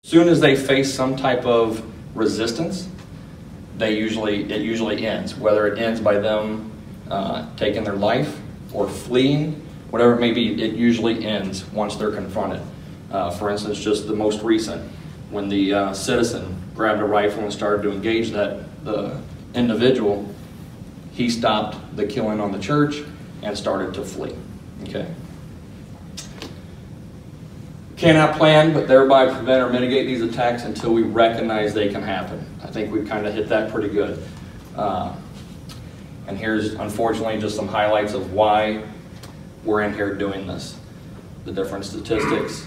As soon as they face some type of resistance, it usually ends. Whether it ends by them taking their life or fleeing, whatever it may be, it usually ends once they're confronted. For instance, just the most recent, when the citizen grabbed a rifle and started to engage the individual, he stopped the killing on the church and started to flee. Okay. Cannot plan, but thereby prevent or mitigate these attacks until we recognize they can happen. I think we've kind of hit that pretty good. And here's, unfortunately, just some highlights of why we're in here doing this. The different statistics.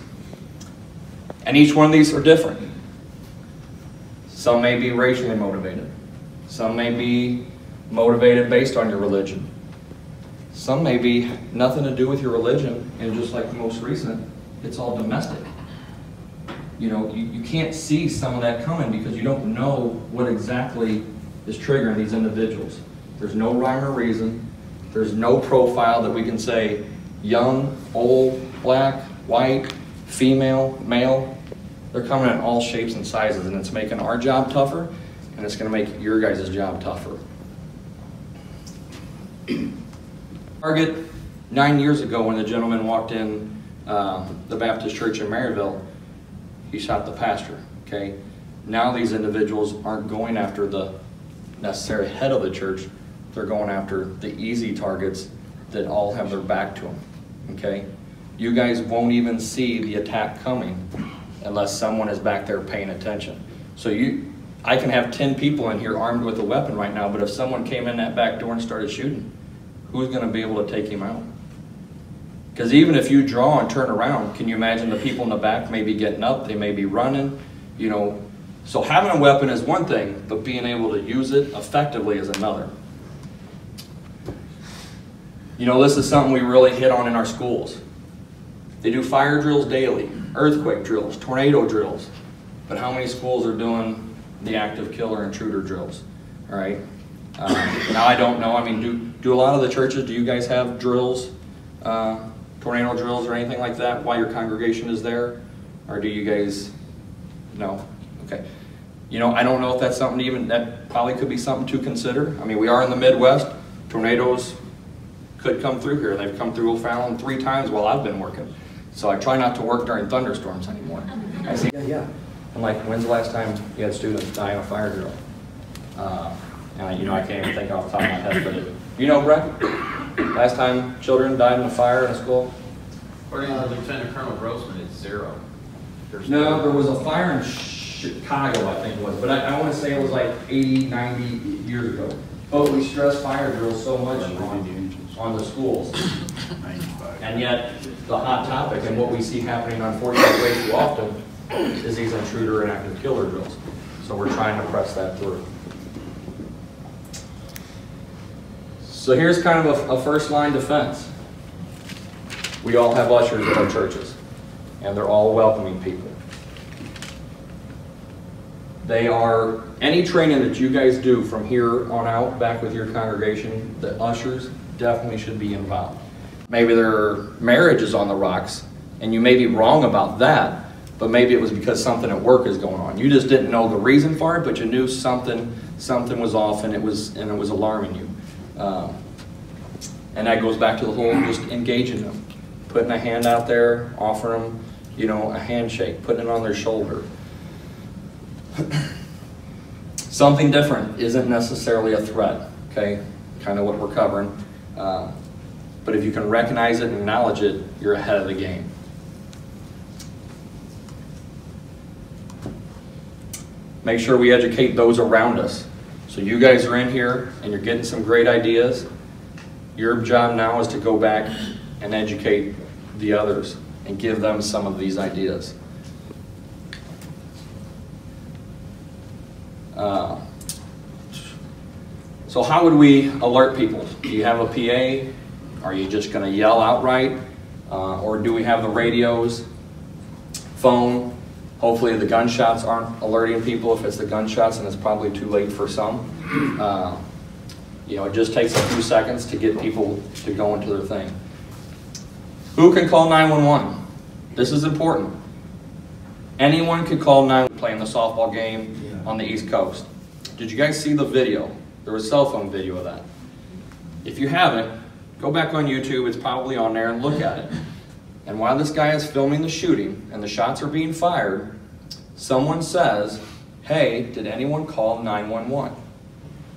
And each one of these are different. Some may be racially motivated. Some may be motivated based on your religion. Some may be nothing to do with your religion, and just like the most recent, it's all domestic. You know, you can't see some of that coming because you don't know what exactly is triggering these individuals. There's no rhyme or reason. There's no profile that we can say young, old, black, white, female, male. They're coming in all shapes and sizes, and it's making our job tougher, and it's going to make your guys' job tougher. Target 9 years ago, when the gentleman walked in the Baptist church in Maryville, he shot the pastor. Okay, now these individuals aren't going after the necessary head of the church. They're going after the easy targets that all have their back to them. Okay, you guys won't even see the attack coming unless someone is back there paying attention. So I can have 10 people in here armed with a weapon right now, but if someone came in that back door and started shooting, who's going to be able to take him out? Because even if you draw and turn around, can you imagine the people in the back may be getting up, they may be running, you know. So having a weapon is one thing, but being able to use it effectively is another. You know, this is something we really hit on in our schools. They do fire drills daily, earthquake drills, tornado drills, but how many schools are doing the active killer intruder drills? All right. Now I don't know. I mean, do a lot of the churches, do you guys have drills, tornado drills or anything like that while your congregation is there? Or do you guys, no? Okay. You know, I don't know if that's something that probably could be something to consider. I mean, we are in the Midwest. Tornadoes could come through here. They've come through O'Fallon 3 times while I've been working. So I try not to work during thunderstorms anymore. I say, yeah. I'm like, when's the last time you had students die in a fire drill? And you know, I can't even think off the top of my head, but you know, Brett, last time children died in a fire in a school? According to Lieutenant Colonel Grossman, it's 0. No, there was a fire in Chicago, I think it was, but I want to say it was like 80, 90 years ago. But we stress fire drills so much on the schools. And yet, the hot topic and what we see happening, unfortunately, way too often is these intruder and active killer drills. So we're trying to press that through. So here's kind of a first line defense. We all have ushers at our churches, and they're all welcoming people. They are, any training that you guys do from here on out, back with your congregation, the ushers definitely should be involved. Maybe their marriage is on the rocks, and you may be wrong about that, but maybe it was because something at work is going on. You just didn't know the reason for it, but you knew something was off, and it was alarming you. And that goes back to the whole just engaging them, putting a hand out there, offering them, you know, a handshake, putting it on their shoulder. Something different isn't necessarily a threat, okay? Kind of what we're covering. But if you can recognize it and acknowledge it, you're ahead of the game. Make sure we educate those around us. So you guys are in here and you're getting some great ideas. Your job now is to go back and educate the others and give them some of these ideas. So how would we alert people? Do you have a PA? Are you just going to yell outright? Or do we have the radios, phone? Hopefully the gunshots aren't alerting people. If it's the gunshots, then it's probably too late for some. You know, it just takes a few seconds to get people to go into their thing. Who can call 911? This is important. Anyone could call 911 playing the softball game on the East Coast. Did you guys see the video? There was cell phone video of that. If you haven't, go back on YouTube, it's probably on there, and look at it. And while this guy is filming the shooting and the shots are being fired, someone says, "Hey, did anyone call 911?"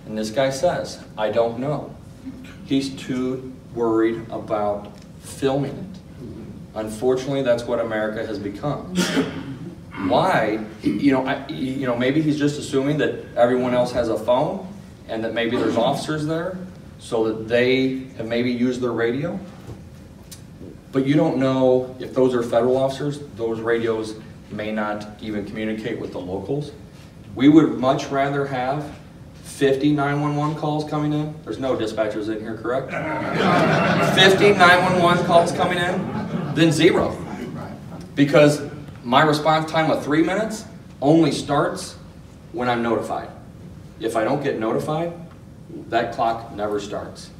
And this guy says, "I don't know." He's too worried about filming it. Unfortunately, that's what America has become. Why? Maybe he's just assuming that everyone else has a phone and that maybe there's officers there so that they have maybe used their radio. But you don't know if those are federal officers. Those radios may not even communicate with the locals. We would much rather have 50 911 calls coming in. There's no dispatchers in here, correct? 50 911 calls coming in than 0. Because my response time of 3 minutes only starts when I'm notified. If I don't get notified, that clock never starts.